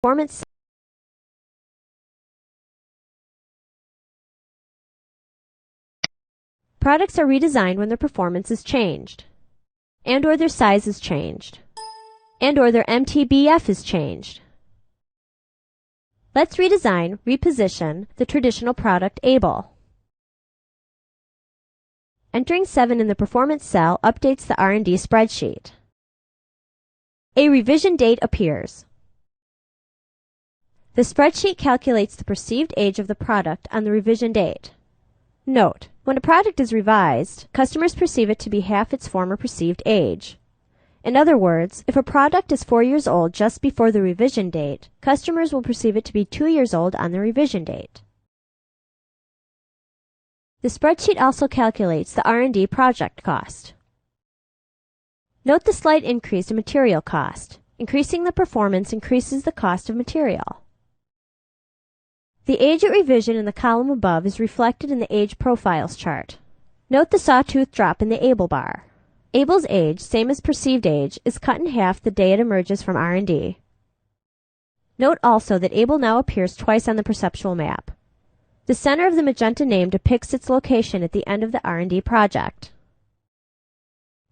performance. Products are redesigned when their performance is changed, and/or their size is changed, and/or their MTBF is changed. Let's reposition the traditional product able. Entering 7 in the performance cell updates the R&D spreadsheet. A revision date appears. The spreadsheet calculates the perceived age of the product on the revision date. Note: when a product is revised, customers perceive it to be half its former perceived age. In other words, if a product is 4 years old just before the revision date, customers will perceive it to be 2 years old on the revision date. The spreadsheet also calculates the R&D project cost. Note the slight increase in material cost. Increasing the performance increases the cost of material. The age at revision in the column above is reflected in the age profiles chart. Note the sawtooth drop in the able bar. Able's age, same as perceived age, is cut in half the day it emerges from R&D. Note also that Able now appears twice on the perceptual map. The center of the magenta name depicts its location at the end of the R&D project.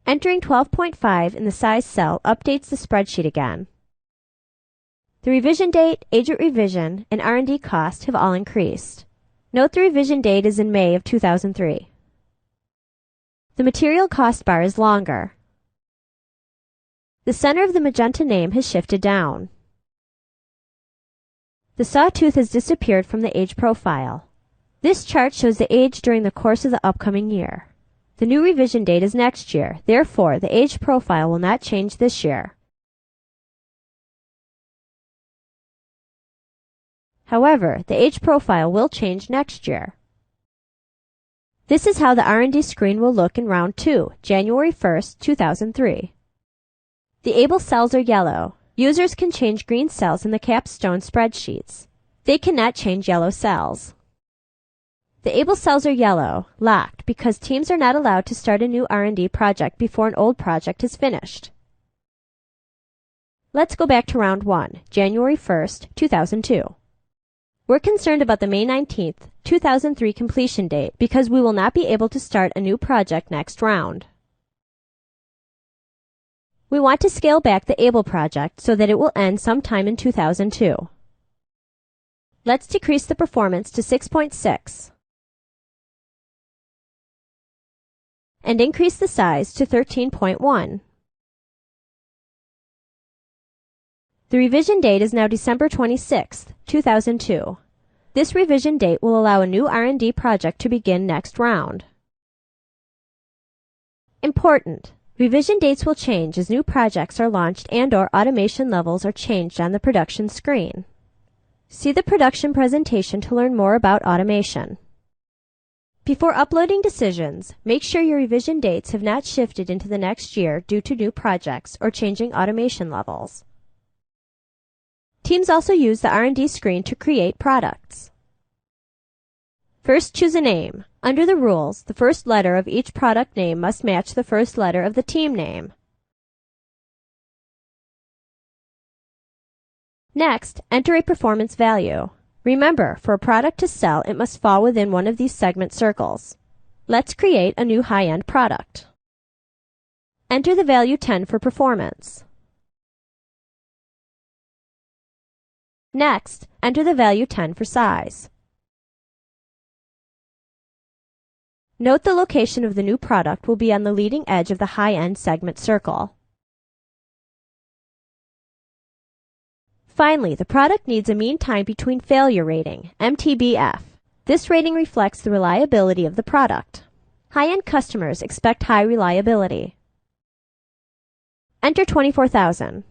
Entering 12.5 in the size cell updates the spreadsheet again. The revision date, age at revision, and R&D cost have all increased. Note the revision date is in May of 2003. The material cost bar is longer. The center of the magenta name has shifted down. The sawtooth has disappeared from the age profile. This chart shows the age during the course of the upcoming year. The new revision date is next year, therefore the age profile will not change this year. However, the age profile will change next year. This is how the R&D screen will look in round 2, January 1st, 2003. The Able cells are yellow. Users can change green cells in the Capstone spreadsheets. They cannot change yellow cells. The Able cells are yellow, locked, because teams are not allowed to start a new R&D project before an old project is finished. Let's go back to round 1, January 1st, 2002. We're concerned about the May 19th, 2003 completion date because we will not be able to start a new project next round. We want to scale back the Able project so that it will end sometime in 2002. Let's decrease the performance to 6.6 and increase the size to 13.1. The revision date is now December 26, 2002. This revision date will allow a new R&D project to begin next round. Important: revision dates will change as new projects are launched and/or automation levels are changed on the production screen. See the production presentation to learn more about automation. Before uploading decisions, make sure your revision dates have not shifted into the next year due to new projects or changing automation levels. Teams also use the R&D screen to create products. First, choose a name. Under the rules, the first letter of each product name must match the first letter of the team name. Next, enter a performance value. Remember, for a product to sell, it must fall within one of these segment circles. Let's create a new high-end product. Enter the value 10 for performance. Next, enter the value 10 for size. Note the location of the new product will be on the leading edge of the high-end segment circle. Finally, the product needs a mean time between failure rating, MTBF. This rating reflects the reliability of the product. High-end customers expect high reliability. Enter 24,000.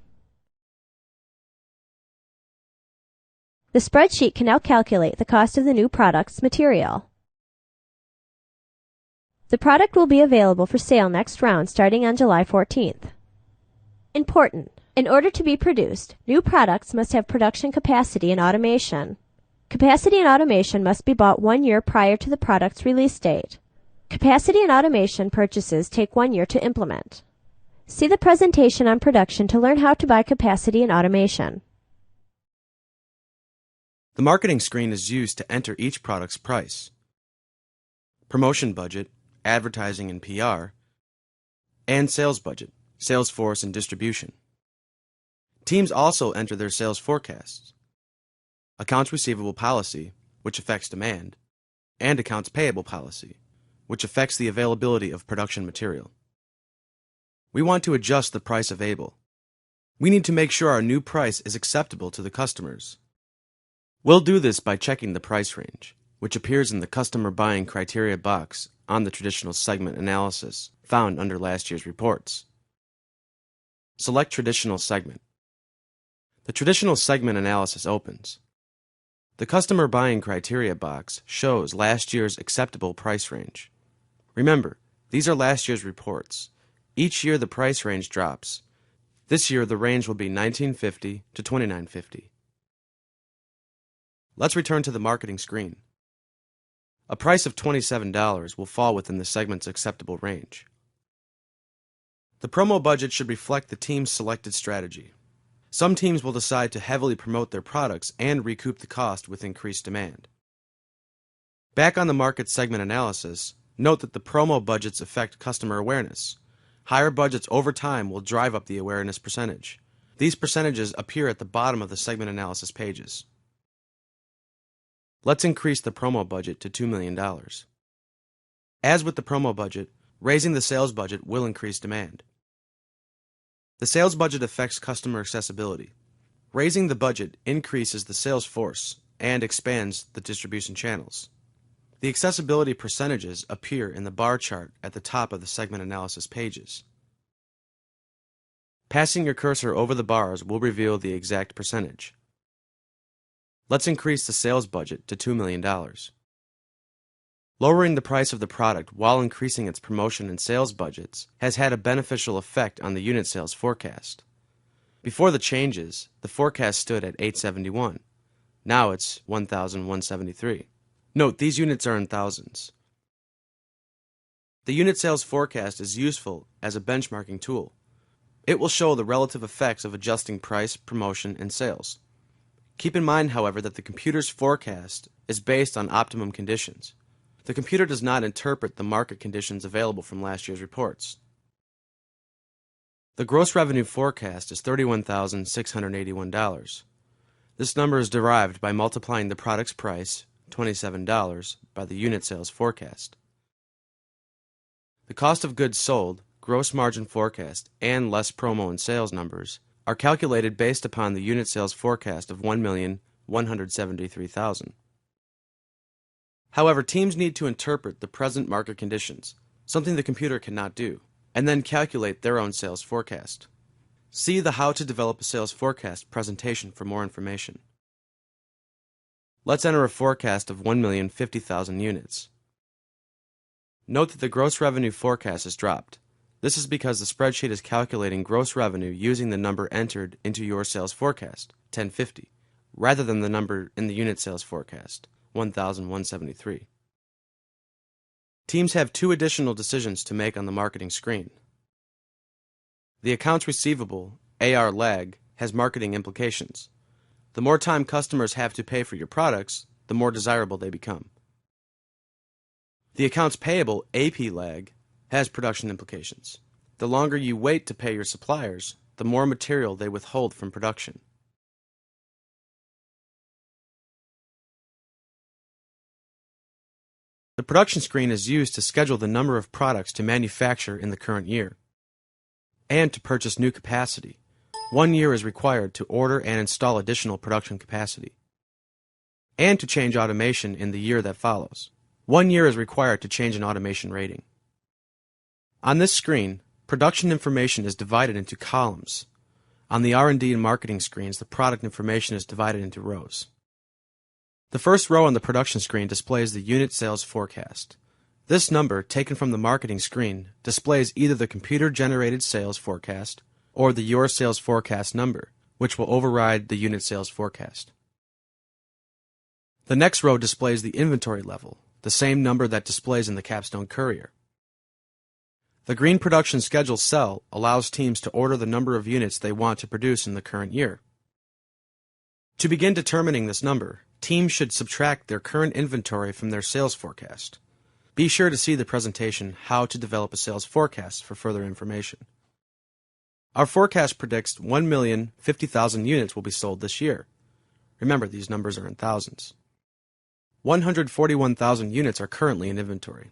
The spreadsheet can now calculate the cost of the new product's material. The product will be available for sale next round starting on July 14th. Important: in order to be produced, new products must have production capacity and automation. Capacity and automation must be bought 1 year prior to the product's release date. Capacity and automation purchases take 1 year to implement. See the presentation on production to learn how to buy capacity and automation. The marketing screen is used to enter each product's price, promotion budget, advertising and PR, and sales budget, sales force and distribution. Teams also enter their sales forecasts, accounts receivable policy, which affects demand, and accounts payable policy, which affects the availability of production material. We want to adjust the price available. We need to make sure our new price is acceptable to the customers. We'll do this by checking the price range, which appears in the customer buying criteria box on the traditional segment analysis found under last year's reports. Select Traditional Segment. The Traditional Segment analysis opens. The customer buying criteria box shows last year's acceptable price range. Remember, these are last year's reports. Each year the price range drops. This year the range will be $19.50 to $29.50. Let's return to the marketing screen. A price of $27 will fall within the segment's acceptable range. The promo budget should reflect the team's selected strategy. Some teams will decide to heavily promote their products and recoup the cost with increased demand. Back on the market segment analysis, note that the promo budgets affect customer awareness. Higher budgets over time will drive up the awareness percentage. These percentages appear at the bottom of the segment analysis pages. Let's increase the promo budget to $2 million. As with the promo budget, raising the sales budget will increase demand. The sales budget affects customer accessibility. Raising the budget increases the sales force and expands the distribution channels. The accessibility percentages appear in the bar chart at the top of the segment analysis pages. Passing your cursor over the bars will reveal the exact percentage. Let's increase the sales budget to $2 million. Lowering the price of the product while increasing its promotion and sales budgets has had a beneficial effect on the unit sales forecast. Before the changes, the forecast stood at 871. Now it's 1,173. Note, these units are in thousands. The unit sales forecast is useful as a benchmarking tool. It will show the relative effects of adjusting price, promotion, and sales. Keep in mind, however, that the computer's forecast is based on optimum conditions. The computer does not interpret the market conditions available from last year's reports. The gross revenue forecast is $31,681. This number is derived by multiplying the product's price, $27, by the unit sales forecast. The cost of goods sold, gross margin forecast, and less promo and sales numbers are calculated based upon the unit sales forecast of $1,173,000. However, teams need to interpret the present market conditions, something the computer cannot do, and then calculate their own sales forecast. See the How to Develop a Sales Forecast presentation for more information. Let's enter a forecast of 1,050,000 units. Note that the gross revenue forecast is dropped. This is because the spreadsheet is calculating gross revenue using the number entered into your sales forecast, 1050, rather than the number in the unit sales forecast, 1,173. Teams have two additional decisions to make on the marketing screen. The accounts receivable, AR lag, has marketing implications. The more time customers have to pay for your products, the more desirable they become. The accounts payable, AP lag, has production implications. The longer you wait to pay your suppliers, the more material they withhold from production. The production screen is used to schedule the number of products to manufacture in the current year and to purchase new capacity. 1 year is required to order and install additional production capacity, and to change automation in the year that follows. 1 year is required to change an automation rating. On this screen, production information is divided into columns. On the R&D and marketing screens, the product information is divided into rows. The first row on the production screen displays the unit sales forecast. This number, taken from the marketing screen, displays either the computer-generated sales forecast or the your sales forecast number, which will override the unit sales forecast. The next row displays the inventory level, the same number that displays in the Capstone Courier. The green production schedule cell allows teams to order the number of units they want to produce in the current year. To begin determining this number, teams should subtract their current inventory from their sales forecast. Be sure to see the presentation How to Develop a Sales Forecast for further information. Our forecast predicts 1,050,000 units will be sold this year. Remember, these numbers are in thousands. 141,000 units are currently in inventory.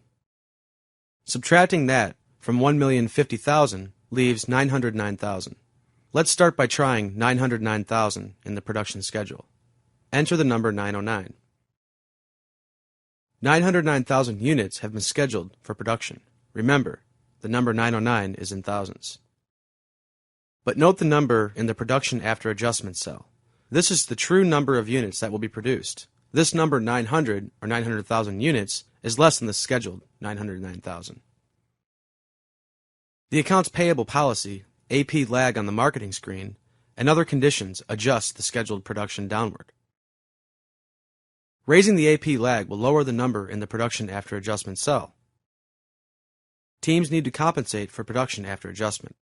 Subtracting that from 1,050,000 leaves 909,000. Let's start by trying 909,000 in the production schedule. Enter the number 909. 909,000 units have been scheduled for production. Remember, the number 909 is in thousands. But note the number in the production after adjustment cell. This is the true number of units that will be produced. This number 900 or 900,000 units is less than the scheduled 909,000. The accounts payable policy, AP lag on the marketing screen, and other conditions adjust the scheduled production downward. Raising the AP lag will lower the number in the production after adjustment cell. Teams need to compensate for production after adjustment.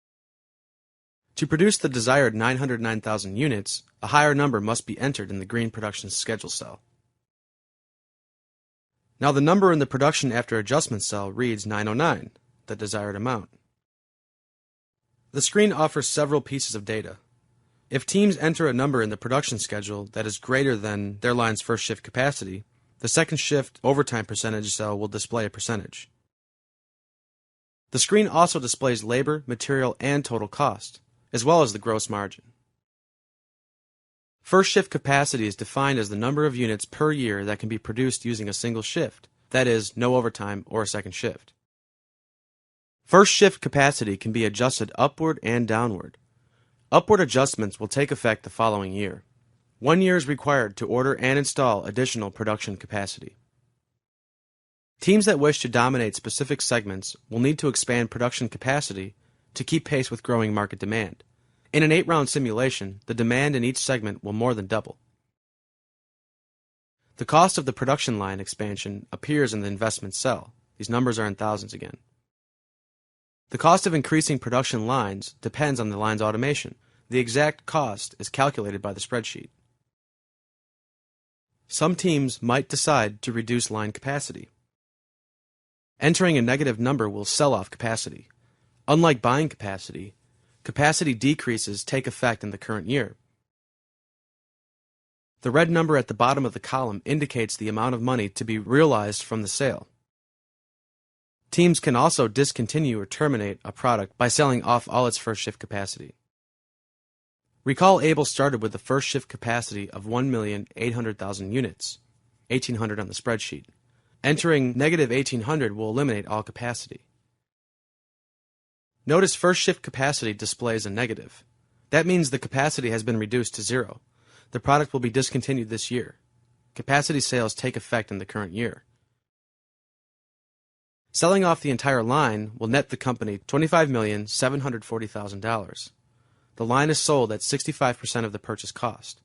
To produce the desired 909,000 units, a higher number must be entered in the green production schedule cell. Now the number in the production after adjustment cell reads 909, the desired amount. The screen offers several pieces of data. If teams enter a number in the production schedule that is greater than their line's first shift capacity, the second shift overtime percentage cell will display a percentage. The screen also displays labor, material, and total cost, as well as the gross margin. First shift capacity is defined as the number of units per year that can be produced using a single shift, that is, no overtime or a second shift. First shift capacity can be adjusted upward and downward. Upward adjustments will take effect the following year. 1 year is required to order and install additional production capacity. Teams that wish to dominate specific segments will need to expand production capacity to keep pace with growing market demand. In an 8-round simulation, the demand in each segment will more than double. The cost of the production line expansion appears in the investment cell. These numbers are in thousands again. The cost of increasing production lines depends on the line's automation. The exact cost is calculated by the spreadsheet. Some teams might decide to reduce line capacity. Entering a negative number will sell off capacity. Unlike buying capacity, capacity decreases take effect in the current year. The red number at the bottom of the column indicates the amount of money to be realized from the sale. Teams can also discontinue or terminate a product by selling off all its first shift capacity. Recall Able started with the first shift capacity of 1,800,000 units, 1,800 on the spreadsheet. Entering negative 1,800 will eliminate all capacity. Notice first shift capacity displays a negative. That means the capacity has been reduced to 0. The product will be discontinued this year. Capacity sales take effect in the current year. Selling off the entire line will net the company $25,740,000. The line is sold at 65% of the purchase cost.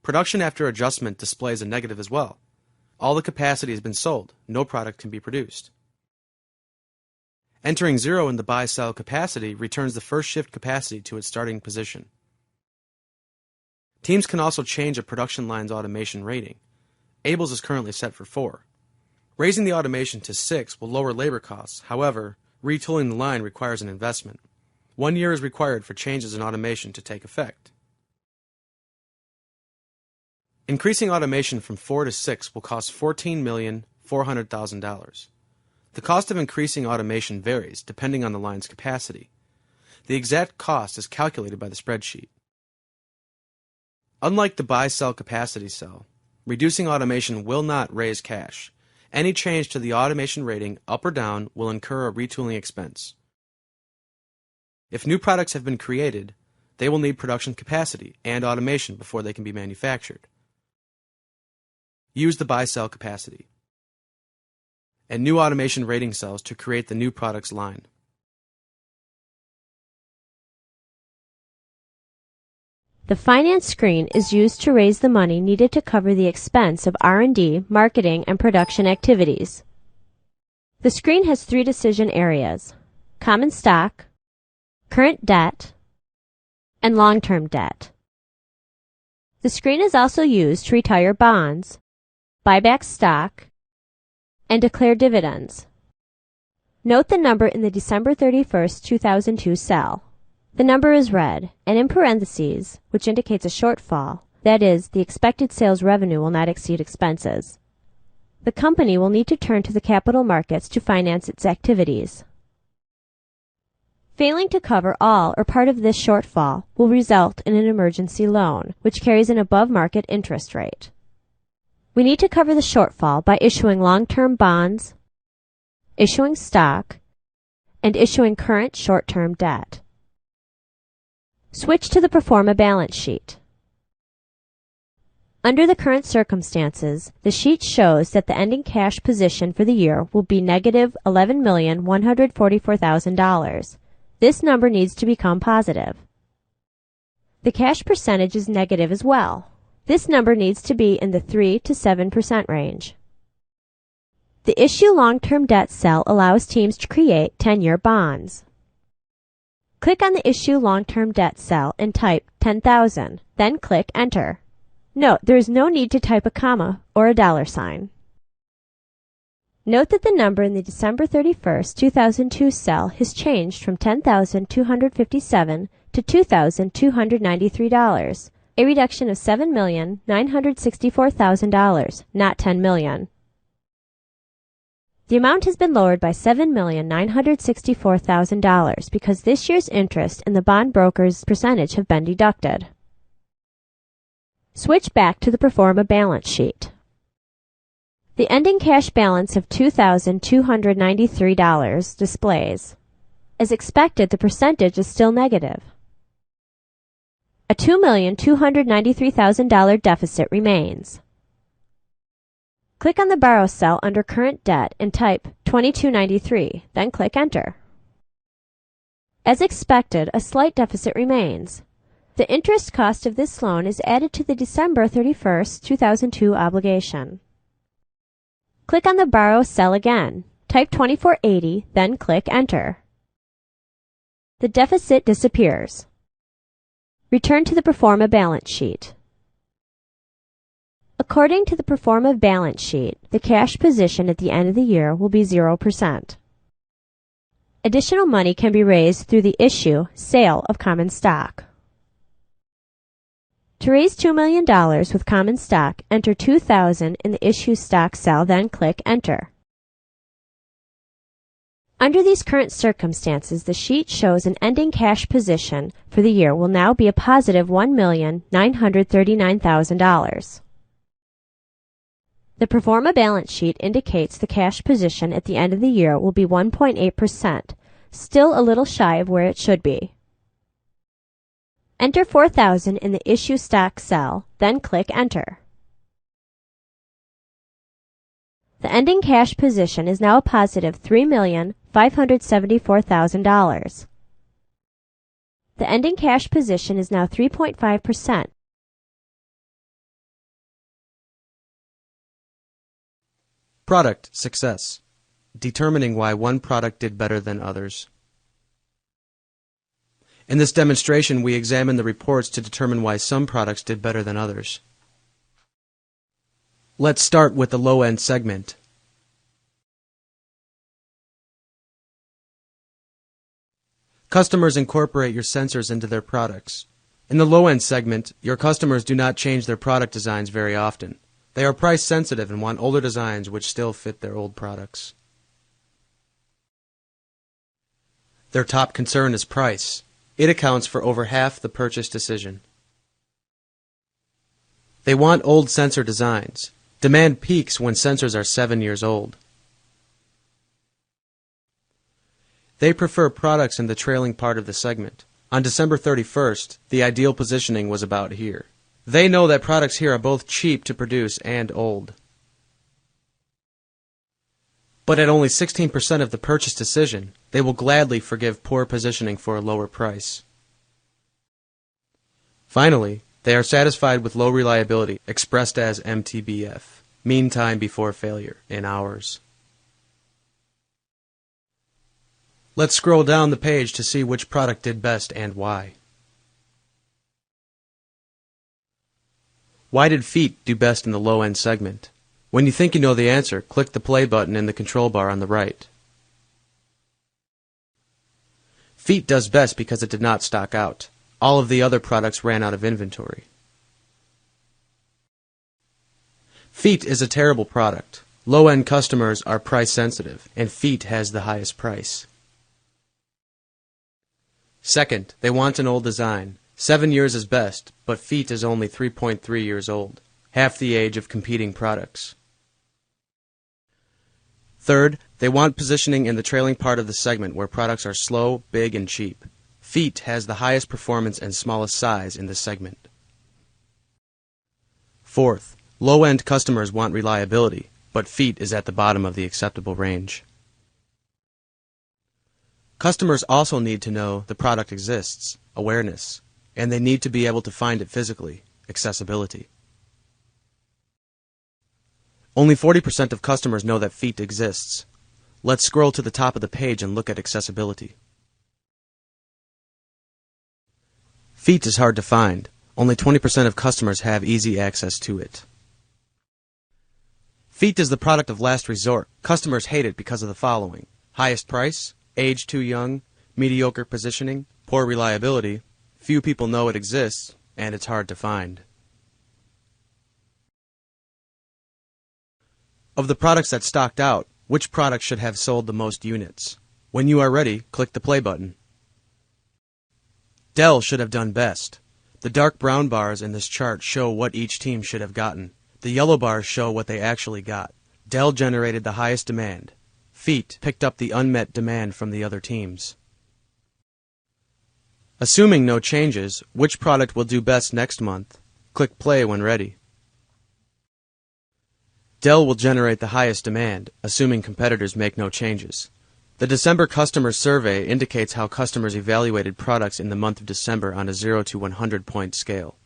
Production after adjustment displays a negative as well. All the capacity has been sold. No product can be produced. Entering 0 in the buy-sell capacity returns the first shift capacity to its starting position. Teams can also change a production line's automation rating. Able's is currently set for 4. Raising the automation to 6 will lower labor costs. However, retooling the line requires an investment. 1 year is required for changes in automation to take effect. Increasing automation from 4 to 6 will cost $14,400,000. The cost of increasing automation varies depending on the line's capacity. The exact cost is calculated by the spreadsheet. Unlike the buy-sell capacity cell, reducing automation will not raise cash. Any change to the automation rating up or down will incur a retooling expense. If new products have been created, they will need production capacity and automation before they can be manufactured. Use the buy-sell capacity and new automation rating cells to create the new products line. The finance screen is used to raise the money needed to cover the expense of R&D, marketing, and production activities. The screen has 3 decision areas: common stock, current debt, and long-term debt. The screen is also used to retire bonds, buy back stock, and declare dividends. Note the number in the December 31st, 2002 cell. The number is red, and in parentheses, which indicates a shortfall, that is, the expected sales revenue will not exceed expenses. The company will need to turn to the capital markets to finance its activities. Failing to cover all or part of this shortfall will result in an emergency loan, which carries an above-market interest rate. We need to cover the shortfall by issuing long-term bonds, issuing stock, and issuing current short-term debt. Switch to the pro forma balance sheet. Under the current circumstances, the sheet shows that the ending cash position for the year will be negative $11,144,000. This number needs to become positive. The cash percentage is negative as well. This number needs to be in the 3 to 7% range. The issue long-term debt cell allows teams to create 10-year bonds. Click on the issue long-term debt cell and type 10,000, then click enter. Note there is no need to type a comma or a dollar sign. Note that the number in the December 31st, 2002 cell has changed from $10,257 to $2,293, a reduction of $7,964,000, not $10 million. The amount has been lowered by $7,964,000 because this year's interest and the bond broker's percentage have been deducted. Switch back to the pro forma balance sheet. The ending cash balance of $2,293 displays. As expected, the percentage is still negative. A $2,293,000 deficit remains. Click on the Borrow cell under Current Debt and type $2,293, then click Enter. As expected, a slight deficit remains. The interest cost of this loan is added to the December 31st, 2002 obligation. Click on the Borrow cell again, type $2,480, then click Enter. The deficit disappears. Return to the pro forma balance sheet. According to the pro forma balance sheet, the cash position at the end of the year will be 0%. Additional money can be raised through the sale of common stock. To raise $2 million with common stock, enter $2,000 in the issue stock cell, then click Enter. Under these current circumstances, the sheet shows an ending cash position for the year will now be a positive $1,939,000. The pro forma balance sheet indicates the cash position at the end of the year will be 1.8%, still a little shy of where it should be. Enter $4,000 in the issue stock cell, then click Enter. The ending cash position is now a positive $3,574,000. The ending cash position is now 3.5%. Product success. Determining why one product did better than others. In this demonstration, we examine the reports to determine why some products did better than others. Let's start with the low-end segment. Customers incorporate your sensors into their products. In the low-end segment, your customers do not change their product designs very often. They are price sensitive and want older designs which still fit their old products. Their top concern is price. It accounts for over half the purchase decision. They want old sensor designs. Demand peaks when sensors are 7 years old. They prefer products in the trailing part of the segment. On December 31st, the ideal positioning was about here. They know that products here are both cheap to produce and old. But at only 16% of the purchase decision, they will gladly forgive poor positioning for a lower price. Finally, they are satisfied with low reliability, expressed as MTBF, mean time before failure, in hours. Let's scroll down the page to see which product did best and why. Why did feet do best in the low-end segment? When you think you know the answer, click the play button in the control bar on the right. Feet does best because it did not stock out. All of the other products ran out of inventory. Feet is a terrible product. Low-end customers are price sensitive, and Feet has the highest price. Second, they want an old design. 7 years is best, but Feet is only 3.3 years old, half the age of competing products. Third, they want positioning in the trailing part of the segment where products are slow, big, and cheap. Feet has the highest performance and smallest size in this segment. Fourth, low-end customers want reliability, but Feet is at the bottom of the acceptable range. Customers also need to know the product exists, awareness, and they need to be able to find it physically, accessibility. Only 40% of customers know that Feet exists. Let's scroll to the top of the page and look at accessibility. Feet is hard to find. Only 20% of customers have easy access to it. Feet is the product of last resort. Customers hate it because of the following: highest price, age too young, mediocre positioning, poor reliability, few people know it exists, and it's hard to find. Of the products that stocked out, which product should have sold the most units? When you are ready, click the play button. Dell should have done best. The dark brown bars in this chart show what each team should have gotten. The yellow bars show what they actually got. Dell generated the highest demand. Feet picked up the unmet demand from the other teams. Assuming no changes, which product will do best next month? Click play when ready. Dell will generate the highest demand, assuming competitors make no changes. The December customer survey indicates how customers evaluated products in the month of December on a 0 to 100 point scale.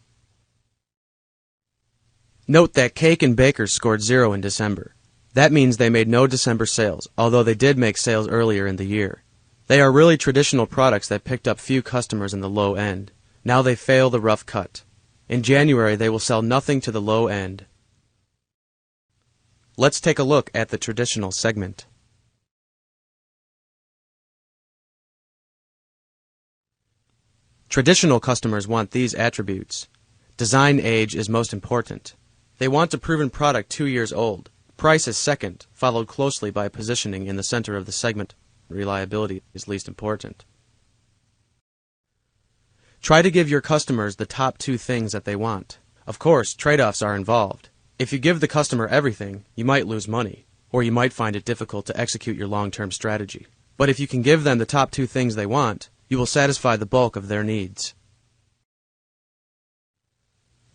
Note that Cake and Baker scored 0 in December. That means they made no December sales, although they did make sales earlier in the year. They are really traditional products that picked up few customers in the low end. Now they fail the rough cut. In January, they will sell nothing to the low end. Let's take a look at the traditional segment. Traditional customers want these attributes. Design age is most important. They want a proven product 2 years old. Price is second, followed closely by positioning in the center of the segment. Reliability is least important. Try to give your customers the top 2 things that they want. Of course, trade-offs are involved. If you give the customer everything, you might lose money, or you might find it difficult to execute your long-term strategy. But if you can give them the top 2 things they want, you will satisfy the bulk of their needs.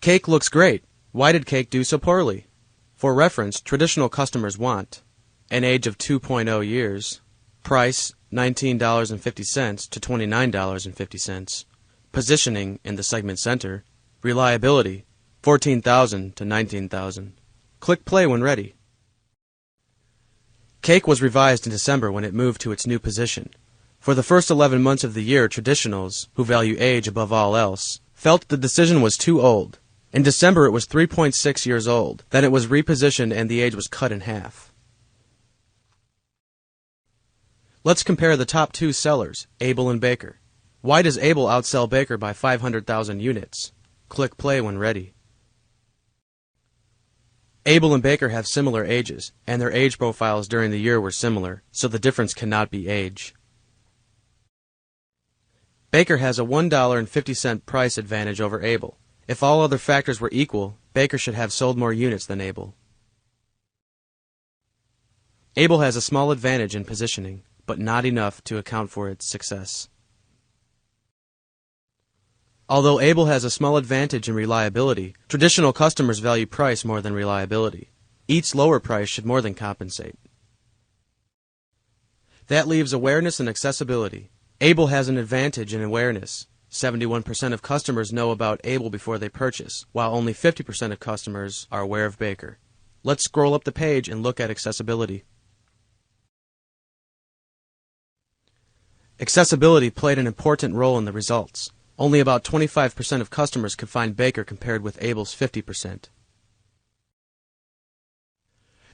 Cake looks great. Why did Cake do so poorly? For reference, traditional customers want an age of 2.0 years, price $19.50 to $29.50, positioning in the segment center, reliability $14,000 to $19,000. Click play when ready. Cake was revised in December when it moved to its new position. For the first 11 months of the year, traditionals, who value age above all else, felt the decision was too old. In December it was 3.6 years old. Then it was repositioned and the age was cut in half. Let's compare the top 2 sellers, Able and Baker. Why does Able outsell Baker by 500,000 units? Click play when ready. Able and Baker have similar ages, and their age profiles during the year were similar, so the difference cannot be age. Baker has a $1.50 price advantage over Able. If all other factors were equal, Baker should have sold more units than Able. Able has a small advantage in positioning, but not enough to account for its success. Although Able has a small advantage in reliability, traditional customers value price more than reliability. Each lower price should more than compensate. That leaves awareness and accessibility. Able has an advantage in awareness. 71% of customers know about Able before they purchase, while only 50% of customers are aware of Baker. Let's scroll up the page and look at accessibility. Accessibility played an important role in the results. Only about 25% of customers could find Baker compared with Abel's 50%.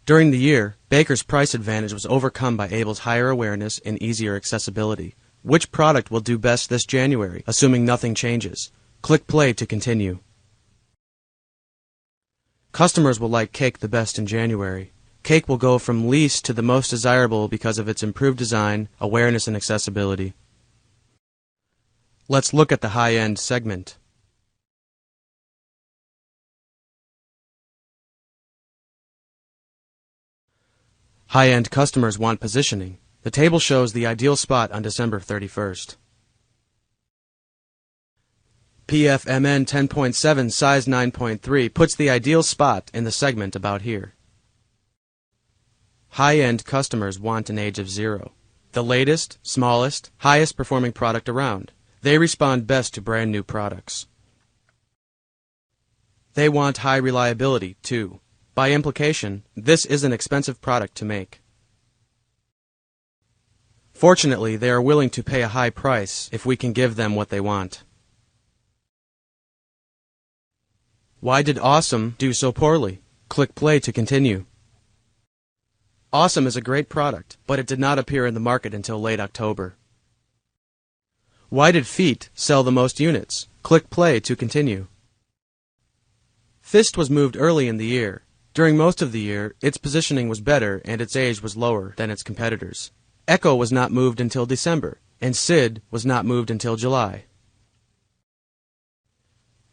During the year, Baker's price advantage was overcome by Abel's higher awareness and easier accessibility. Which product will do best this January, assuming nothing changes? Click play to continue. Customers will like cake the best in January. Cake will go from least to the most desirable because of its improved design, awareness, and accessibility. Let's look at the high-end segment. High-end customers want positioning. The table shows the ideal spot on December 31st. PFMN 10.7 size 9.3 puts the ideal spot in the segment about here. High-end customers want an age of 0. The latest, smallest, highest performing product around. They respond best to brand new products. They want high reliability, too. By implication, this is an expensive product to make. Fortunately, they are willing to pay a high price if we can give them what they want. Why did Awesome do so poorly? Click play to continue. Awesome is a great product, but it did not appear in the market until late October. Why did Feet sell the most units? Click play to continue. Fist was moved early in the year. During most of the year, its positioning was better and its age was lower than its competitors. Echo was not moved until December, and Sid was not moved until July.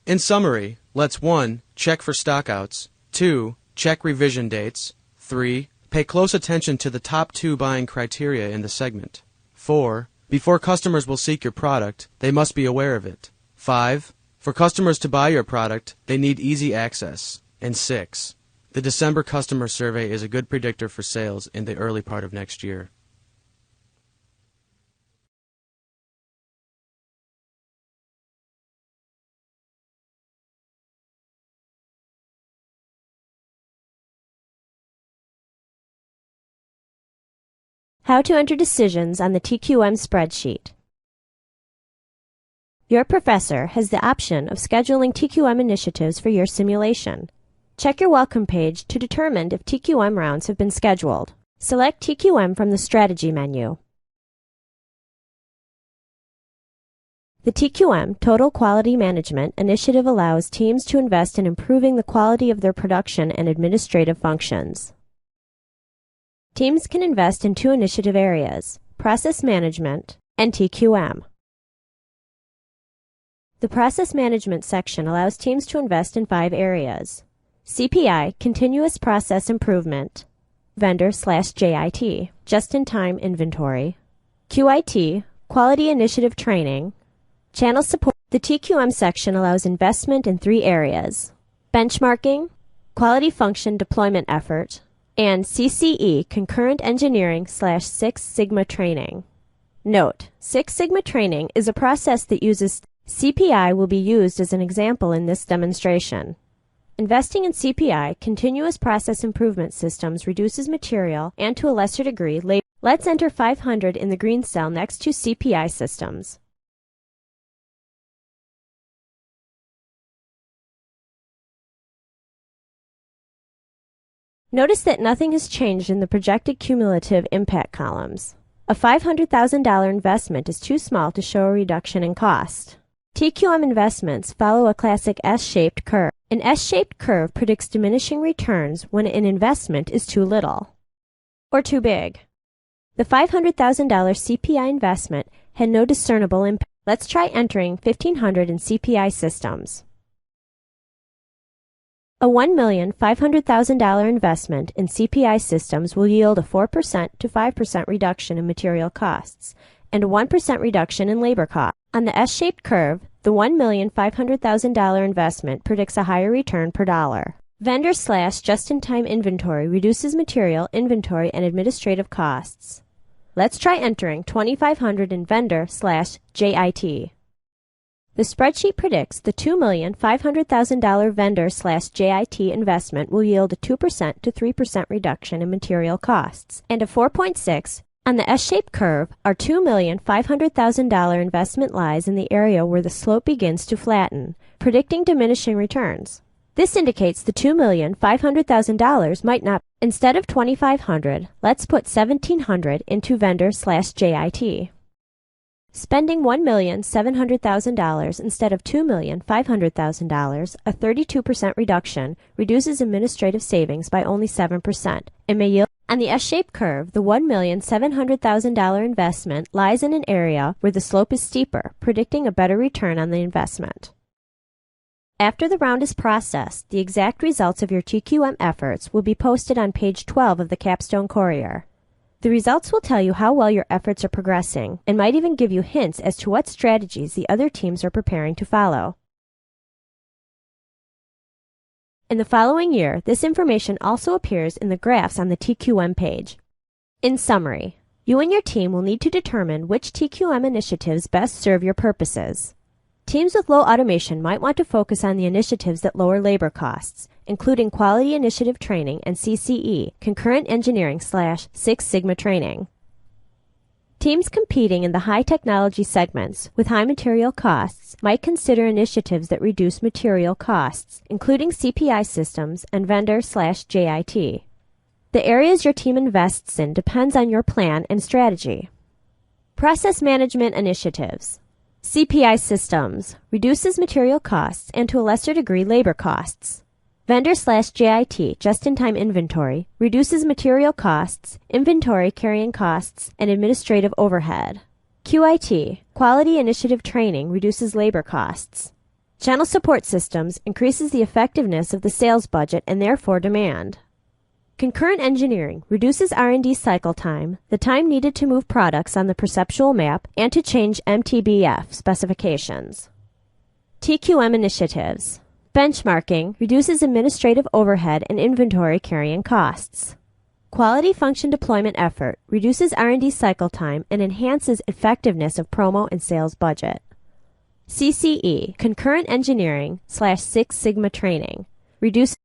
In summary, let's 1. Check for stockouts, 2. Check revision dates, 3. Pay close attention to the top 2 buying criteria in the segment, 4. Before customers will seek your product, they must be aware of it, 5. For customers to buy your product, they need easy access, and 6. The December customer survey is a good predictor for sales in the early part of next year. How to enter decisions on the TQM spreadsheet. Your professor has the option of scheduling TQM initiatives for your simulation. Check your welcome page to determine if TQM rounds have been scheduled. Select TQM from the Strategy menu. The TQM Total Quality Management initiative allows teams to invest in improving the quality of their production and administrative functions. Teams can invest in 2 initiative areas, Process Management and TQM. The Process Management section allows teams to invest in 5 areas: CPI, Continuous Process Improvement, Vendor/JIT, Just-in-Time Inventory, QIT, Quality Initiative Training, Channel Support. The TQM section allows investment in 3 areas: Benchmarking, Quality Function Deployment Effort, and CCE, Concurrent Engineering/Six Sigma Training. Note, Six Sigma Training is a process that uses CPI will be used as an example in this demonstration. Investing in CPI, Continuous Process Improvement Systems, reduces material and, to a lesser degree, labor. Let's enter 500 in the green cell next to CPI systems. Notice that nothing has changed in the projected cumulative impact columns. A $500,000 investment is too small to show a reduction in cost. TQM investments follow a classic S-shaped curve. An S-shaped curve predicts diminishing returns when an investment is too little or too big. The $500,000 CPI investment had no discernible impact. Let's try entering 1,500 in CPI systems. A $1,500,000 investment in CPI systems will yield a 4% to 5% reduction in material costs and a 1% reduction in labor costs. On the S-shaped curve, the $1,500,000 investment predicts a higher return per dollar. Vendor/just-in-time inventory reduces material, inventory, and administrative costs. Let's try entering 2,500 in vendor/JIT. The spreadsheet predicts the $2,500,000 vendor/JIT investment will yield a 2% to 3% reduction in material costs and a 4.6 On the S-shaped curve, our $2,500,000 investment lies in the area where the slope begins to flatten, predicting diminishing returns. This indicates the $2,500,000 might not. Instead of $2,500, let's put $1,700 into vendor/JIT. Spending $1,700,000 instead of $2,500,000, a 32% reduction, reduces administrative savings by only 7% and may yield. On the S-shaped curve, the $1,700,000 investment lies in an area where the slope is steeper, predicting a better return on the investment. After the round is processed, the exact results of your TQM efforts will be posted on page 12 of the Capstone Courier. The results will tell you how well your efforts are progressing and might even give you hints as to what strategies the other teams are preparing to follow. In the following year, this information also appears in the graphs on the TQM page. In summary, you and your team will need to determine which TQM initiatives best serve your purposes. Teams with low automation might want to focus on the initiatives that lower labor costs, including Quality Initiative Training and CCE, Concurrent Engineering/Six Sigma Training. Teams competing in the high technology segments with high material costs might consider initiatives that reduce material costs, including CPI systems and vendor/JIT. The areas your team invests in depends on your plan and strategy. Process management initiatives. CPI systems reduces material costs and to a lesser degree labor costs. Vendor/JIT, just-in-time inventory, reduces material costs, inventory carrying costs, and administrative overhead. QIT, Quality Initiative Training, reduces labor costs. Channel support systems increases the effectiveness of the sales budget and therefore demand. Concurrent engineering reduces R&D cycle time, the time needed to move products on the perceptual map and to change MTBF specifications. TQM initiatives. Benchmarking reduces administrative overhead and inventory carrying costs. Quality function deployment effort reduces R&D cycle time and enhances effectiveness of promo and sales budget. CCE, Concurrent Engineering/Six Sigma Training, reduces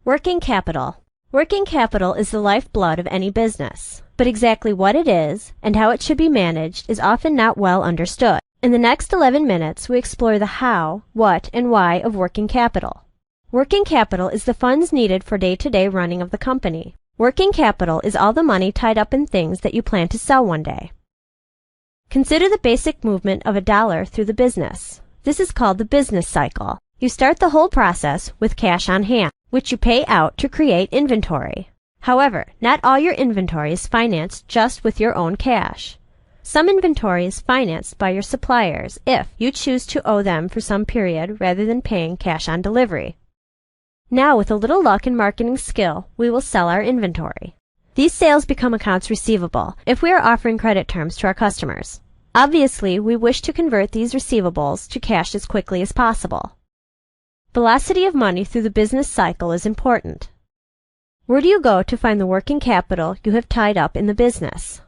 Working capital. Working capital is the lifeblood of any business, but exactly what it is and how it should be managed is often not well understood. In the next 11 minutes, we explore the how, what, and why of working capital. Working capital is the funds needed for day-to-day running of the company. Working capital is all the money tied up in things that you plan to sell one day. Consider the basic movement of a dollar through the business. This is called the business cycle. You start the whole process with cash on hand, which you pay out to create inventory. However, not all your inventory is financed just with your own cash. Some inventory is financed by your suppliers if you choose to owe them for some period rather than paying cash on delivery. Now, with a little luck and marketing skill, we will sell our inventory. These sales become accounts receivable if we are offering credit terms to our customers. Obviously, we wish to convert these receivables to cash as quickly as possible. Velocity of money through the business cycle is important. Where do you go to find the working capital you have tied up in the business?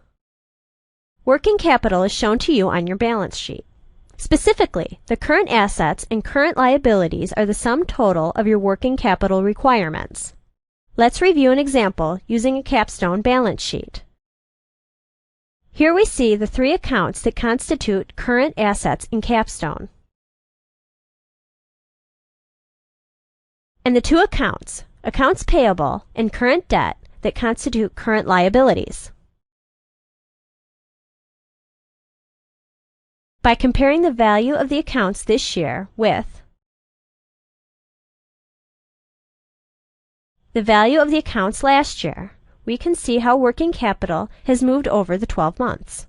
Working capital is shown to you on your balance sheet. Specifically, the current assets and current liabilities are the sum total of your working capital requirements. Let's review an example using a Capstone balance sheet. Here we see the three accounts that constitute current assets in Capstone, and the two accounts, accounts payable and current debt, that constitute current liabilities. By comparing the value of the accounts this year with the value of the accounts last year, we can see how working capital has moved over the 12 months.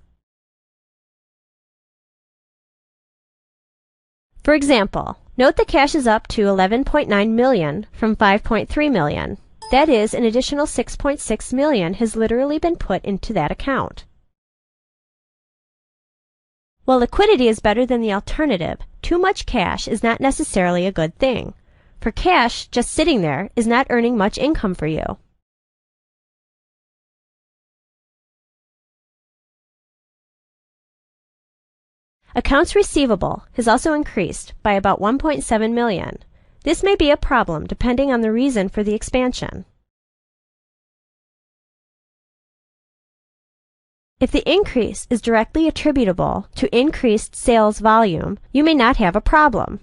For example, note the cash is up to $11.9 million from $5.3 million. That is, an additional $6.6 million has literally been put into that account. While liquidity is better than the alternative, too much cash is not necessarily a good thing, for cash just sitting there is not earning much income for you. Accounts receivable has also increased by about $1.7 million. This may be a problem depending on the reason for the expansion. If the increase is directly attributable to increased sales volume, you may not have a problem.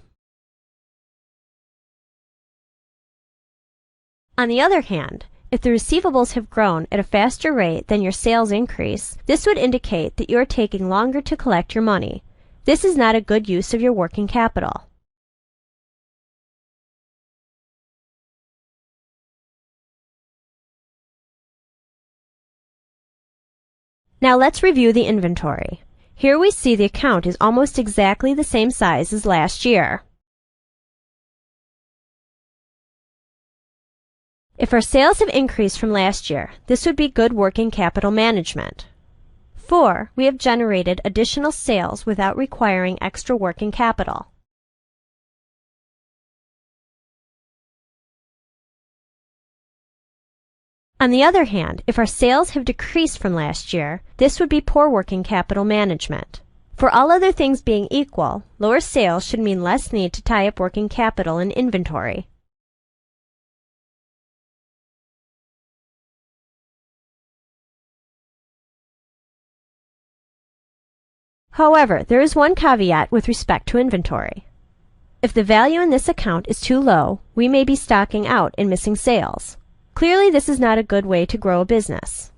On the other hand, if the receivables have grown at a faster rate than your sales increase, this would indicate that you are taking longer to collect your money. This is not a good use of your working capital. Now let's review the inventory. Here we see the account is almost exactly the same size as last year. If our sales have increased from last year, this would be good working capital management. 4. We have generated additional sales without requiring extra working capital. On the other hand, if our sales have decreased from last year, this would be poor working capital management. For all other things being equal, lower sales should mean less need to tie up working capital in inventory. However, there is one caveat with respect to inventory. If the value in this account is too low, we may be stocking out and missing sales. Clearly, this is not a good way to grow a business.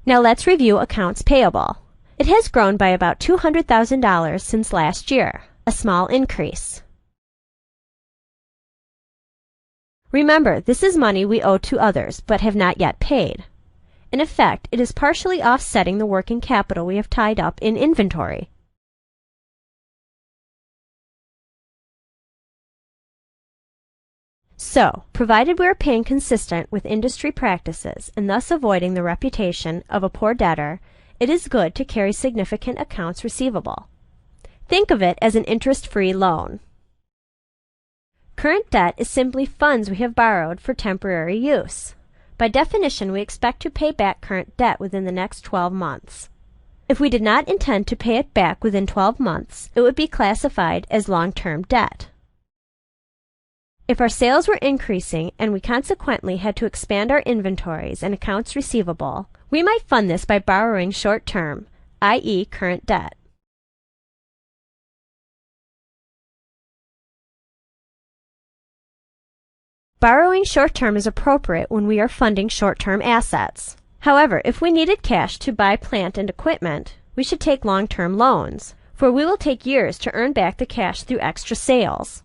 Now let's review accounts payable. It has grown by about $200,000 since last year, a small increase. Remember, this is money we owe to others but have not yet paid. In effect, it is partially offsetting the working capital we have tied up in inventory. So, provided we are paying consistent with industry practices and thus avoiding the reputation of a poor debtor, it is good to carry significant accounts receivable. Think of it as an interest-free loan. Current debt is simply funds we have borrowed for temporary use. By definition, we expect to pay back current debt within the next 12 months. If we did not intend to pay it back within 12 months, it would be classified as long-term debt. If our sales were increasing and we consequently had to expand our inventories and accounts receivable, we might fund this by borrowing short-term, i.e. current debt. Borrowing short-term is appropriate when we are funding short-term assets. However, if we needed cash to buy plant and equipment, we should take long-term loans, for we will take years to earn back the cash through extra sales.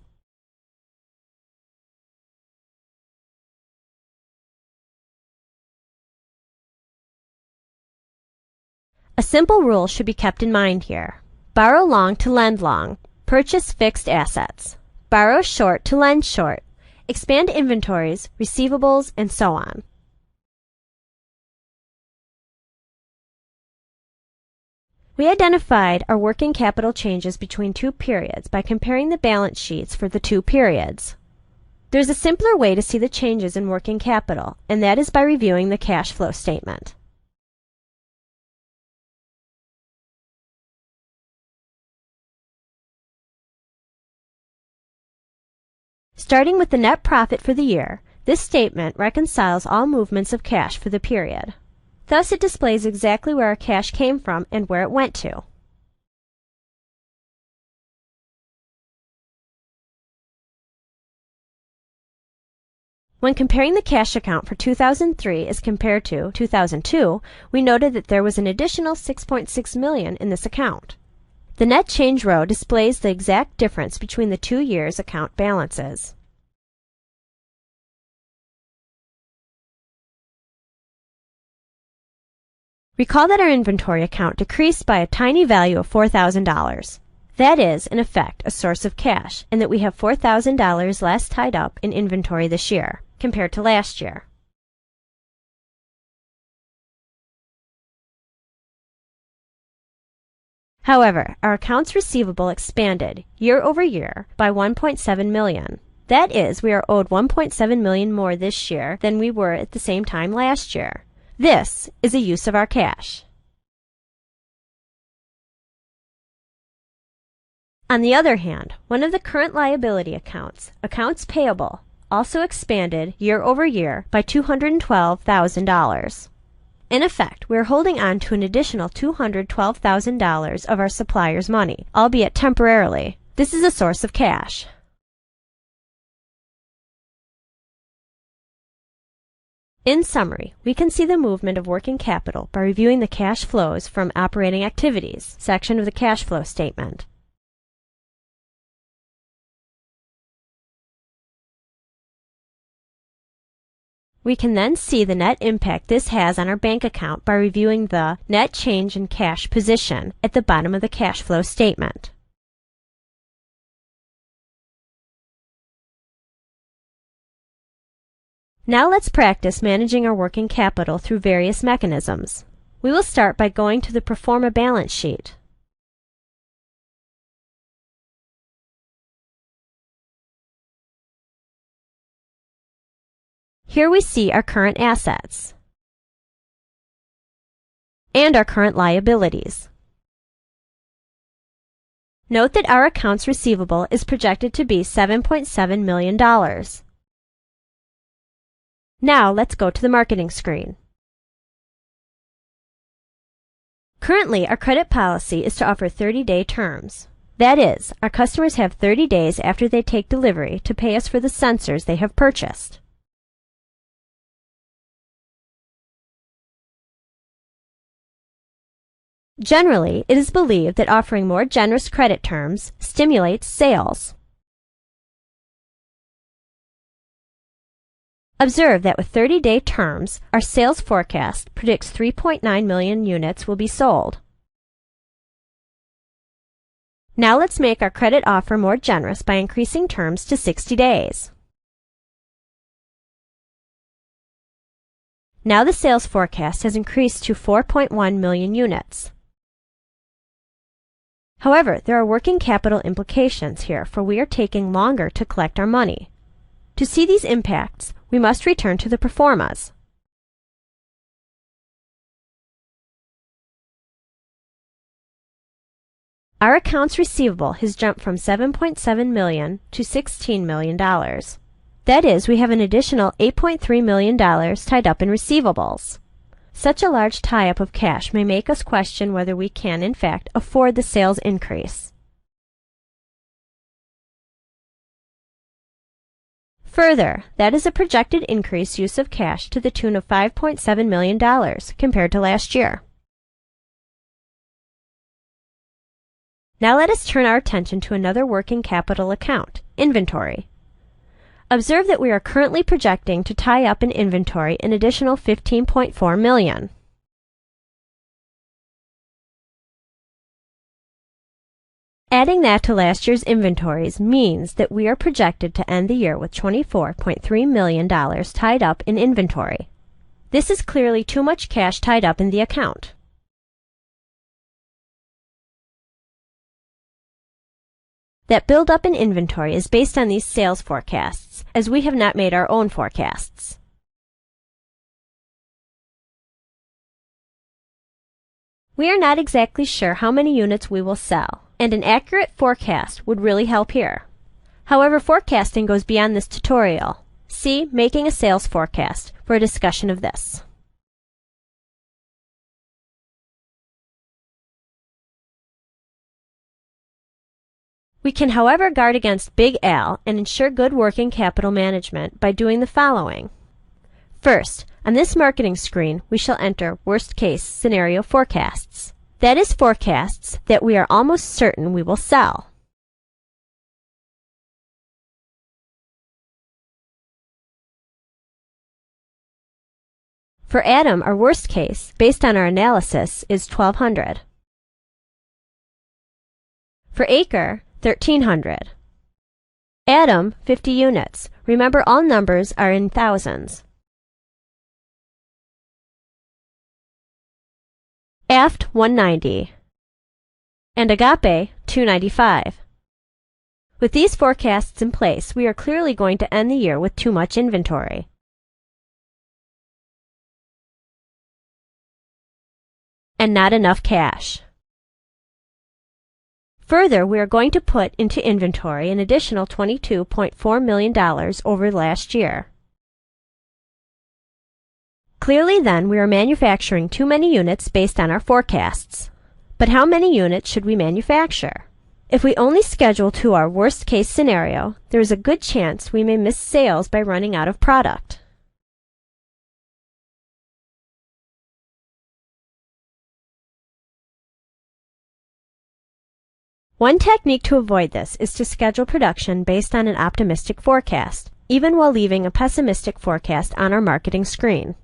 A simple rule should be kept in mind here. Borrow long to lend long. Purchase fixed assets. Borrow short to lend short. Expand inventories, receivables, and so on. We identified our working capital changes between two periods by comparing the balance sheets for the two periods. There's a simpler way to see the changes in working capital, and that is by reviewing the cash flow statement. Starting with the net profit for the year, this statement reconciles all movements of cash for the period. Thus, it displays exactly where our cash came from and where it went to. When comparing the cash account for 2003 as compared to 2002, we noted that there was an additional $6.6 million in this account. The net change row displays the exact difference between the 2 years' account balances. Recall that our inventory account decreased by a tiny value of $4,000. That is, in effect, a source of cash, and that we have $4,000 less tied up in inventory this year compared to last year. However, our accounts receivable expanded year over year by $1.7 million. That is, we are owed $1.7 million more this year than we were at the same time last year. This is a use of our cash. On the other hand, one of the current liability accounts, accounts payable, also expanded year over year by $212,000. In effect, we are holding on to an additional $212,000 of our supplier's money, albeit temporarily. This is a source of cash. In summary, we can see the movement of working capital by reviewing the cash flows from operating activities section of the cash flow statement. We can then see the net impact this has on our bank account by reviewing the net change in cash position at the bottom of the cash flow statement. Now let's practice managing our working capital through various mechanisms. We will start by going to the pro forma balance sheet. Here we see our current assets and our current liabilities. Note that our accounts receivable is projected to be $7.7 million. Now let's go to the marketing screen. Currently, our credit policy is to offer 30-day terms. That is, our customers have 30 days after they take delivery to pay us for the sensors they have purchased. Generally, it is believed that offering more generous credit terms stimulates sales. Observe that with 30-day terms, our sales forecast predicts 3.9 million units will be sold. Now let's make our credit offer more generous by increasing terms to 60 days. Now the sales forecast has increased to 4.1 million units. However, there are working capital implications here, for we are taking longer to collect our money. To see these impacts, we must return to the pro formas. Our accounts receivable has jumped from $7.7 million to $16 million. That is, we have an additional $8.3 million tied up in receivables. Such a large tie-up of cash may make us question whether we can, in fact, afford the sales increase. Further, that is a projected increased use of cash to the tune of $5.7 million compared to last year. Now let us turn our attention to another working capital account, inventory. Observe that we are currently projecting to tie up in inventory an additional $15.4 million. Adding that to last year's inventories means that we are projected to end the year with $24.3 million tied up in inventory. This is clearly too much cash tied up in the account. That build-up in inventory is based on these sales forecasts, as we have not made our own forecasts. We are not exactly sure how many units we will sell, and an accurate forecast would really help here. However, forecasting goes beyond this tutorial. See Making a Sales Forecast for a discussion of this. We can, however, guard against Big Al and ensure good working capital management by doing the following. First, on this marketing screen, we shall enter worst-case scenario forecasts. That is, forecasts that we are almost certain we will sell. For Adam, our worst case, based on our analysis, is 1,200. For Acre, 1,300. Adam, 50 units. Remember, all numbers are in thousands. Aft, 190. and Agape $2.95. With these forecasts in place, we are clearly going to end the year with too much inventory. And not enough cash. Further, we are going to put into inventory an additional $22.4 million over last year. Clearly then, we are manufacturing too many units based on our forecasts. But how many units should we manufacture? If we only schedule to our worst-case scenario, there is a good chance we may miss sales by running out of product. One technique to avoid this is to schedule production based on an optimistic forecast, even while leaving a pessimistic forecast on our marketing screen.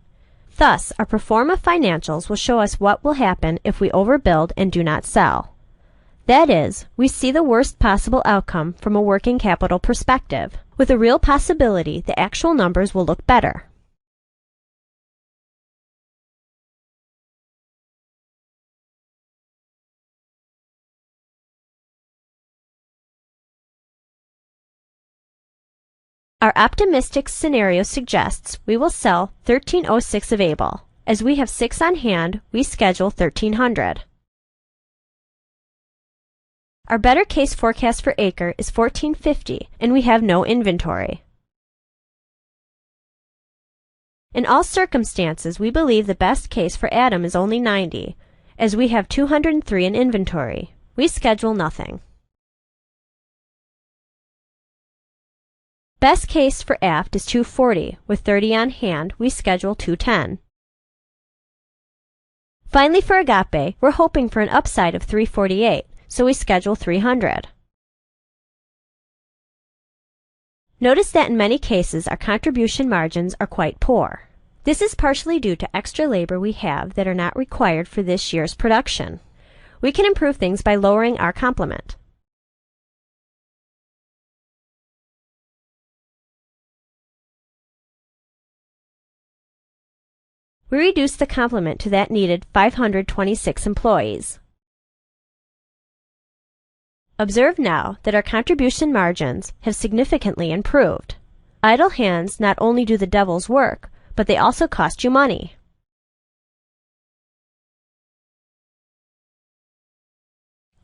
Thus, our pro forma financials will show us what will happen if we overbuild and do not sell. That is, we see the worst possible outcome from a working capital perspective. With a real possibility, the actual numbers will look better. Our optimistic scenario suggests we will sell 1306 of Able. As we have 6 on hand, we schedule 1300. Our better case forecast for Acre is 1450, and we have no inventory. In all circumstances, we believe the best case for Adam is only 90, as we have 203 in inventory. We schedule nothing. Best case for Aft is 240. With 30 on hand, we schedule 210. Finally, for Agape, we're hoping for an upside of 348, so we schedule 300. Notice that in many cases, our contribution margins are quite poor. This is partially due to extra labor we have that are not required for this year's production. We can improve things by lowering our complement. We reduce the complement to that needed 526 employees. Observe now that our contribution margins have significantly improved. Idle hands not only do the devil's work, but they also cost you money.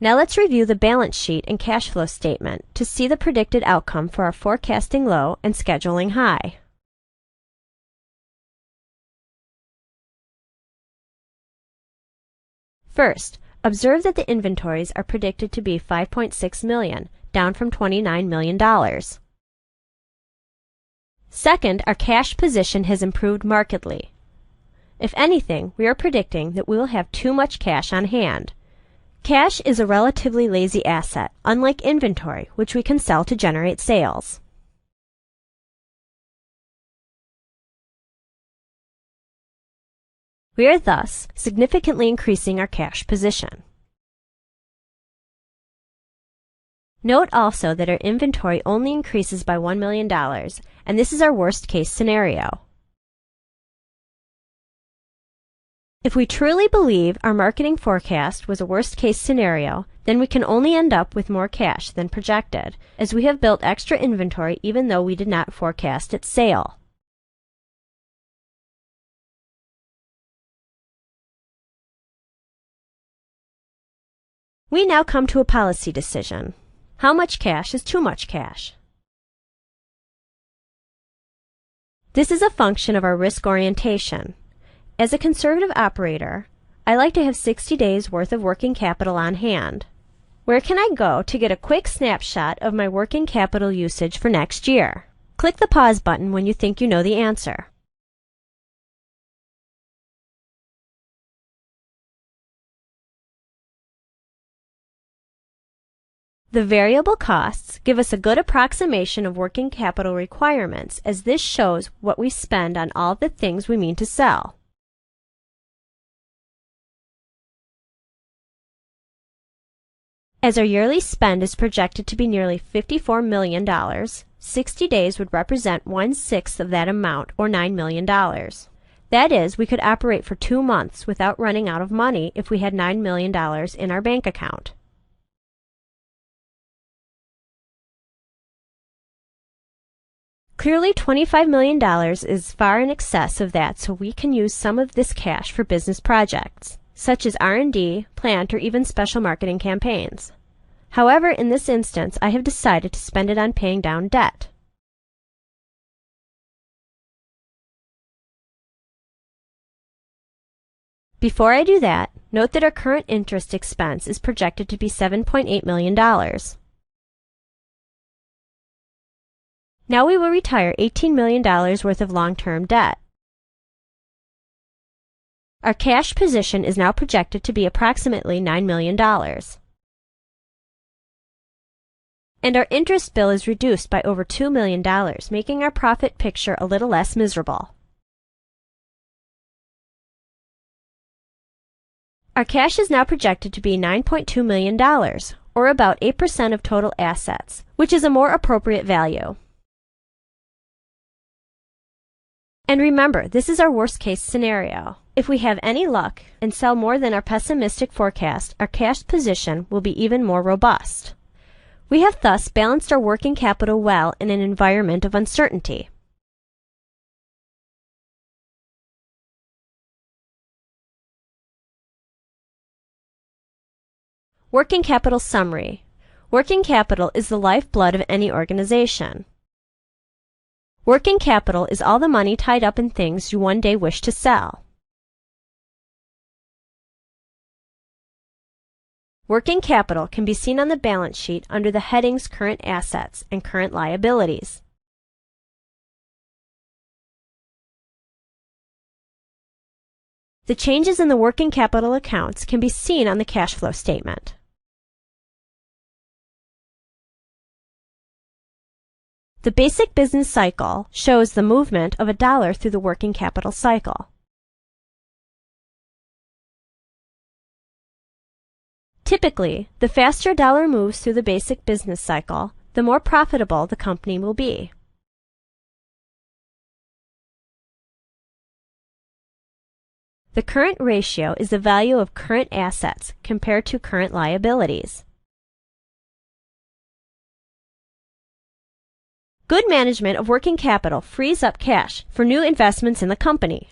Now let's review the balance sheet and cash flow statement to see the predicted outcome for our forecasting low and scheduling high. First, observe that the inventories are predicted to be $5.6 million, down from $29 million. Second, our cash position has improved markedly. If anything, we are predicting that we will have too much cash on hand. Cash is a relatively lazy asset, unlike inventory, which we can sell to generate sales. We are thus significantly increasing our cash position. Note also that our inventory only increases by $1 million, and this is our worst case scenario. If we truly believe our marketing forecast was a worst case scenario, then we can only end up with more cash than projected, as we have built extra inventory even though we did not forecast its sale. We now come to a policy decision. How much cash is too much cash? This is a function of our risk orientation. As a conservative operator, I like to have 60 days worth of working capital on hand. Where can I go to get a quick snapshot of my working capital usage for next year? Click the pause button when you think you know the answer. The variable costs give us a good approximation of working capital requirements, as this shows what we spend on all the things we mean to sell. As our yearly spend is projected to be nearly $54 million, 60 days would represent 1/6 of that amount, or $9 million. That is, we could operate for 2 months without running out of money if we had $9 million in our bank account. Clearly, $25 million is far in excess of that, so we can use some of this cash for business projects, such as R&D, plant, or even special marketing campaigns. However, in this instance, I have decided to spend it on paying down debt. Before I do that, note that our current interest expense is projected to be $7.8 million. Now we will retire $18 million worth of long-term debt. Our cash position is now projected to be approximately $9 million. And our interest bill is reduced by over $2 million, making our profit picture a little less miserable. Our cash is now projected to be $9.2 million, or about 8% of total assets, which is a more appropriate value. And remember, this is our worst-case scenario. If we have any luck and sell more than our pessimistic forecast, our cash position will be even more robust. We have thus balanced our working capital well in an environment of uncertainty. Working capital summary. Working capital is the lifeblood of any organization. Working capital is all the money tied up in things you one day wish to sell. Working capital can be seen on the balance sheet under the headings Current Assets and Current Liabilities. The changes in the working capital accounts can be seen on the cash flow statement. The basic business cycle shows the movement of a dollar through the working capital cycle. Typically, the faster a dollar moves through the basic business cycle, the more profitable the company will be. The current ratio is the value of current assets compared to current liabilities. Good management of working capital frees up cash for new investments in the company.